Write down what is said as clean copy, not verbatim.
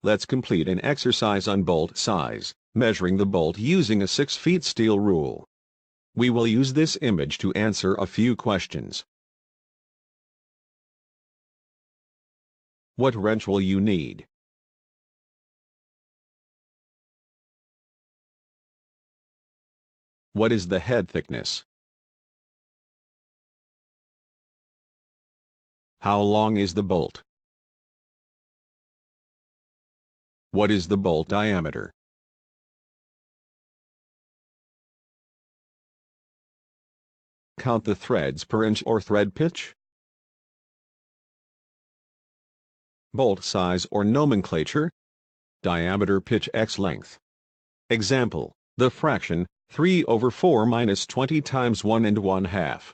Let's complete an exercise on bolt size, measuring the bolt using a 6 feet steel rule. We will use this image to answer a few questions. What wrench will you need? What is the head thickness? How long is the bolt? What is the bolt diameter? Count the threads per inch or thread pitch. Bolt size or nomenclature. Diameter pitch x length. Example, the fraction 3/4 minus 20 times 1 1/2.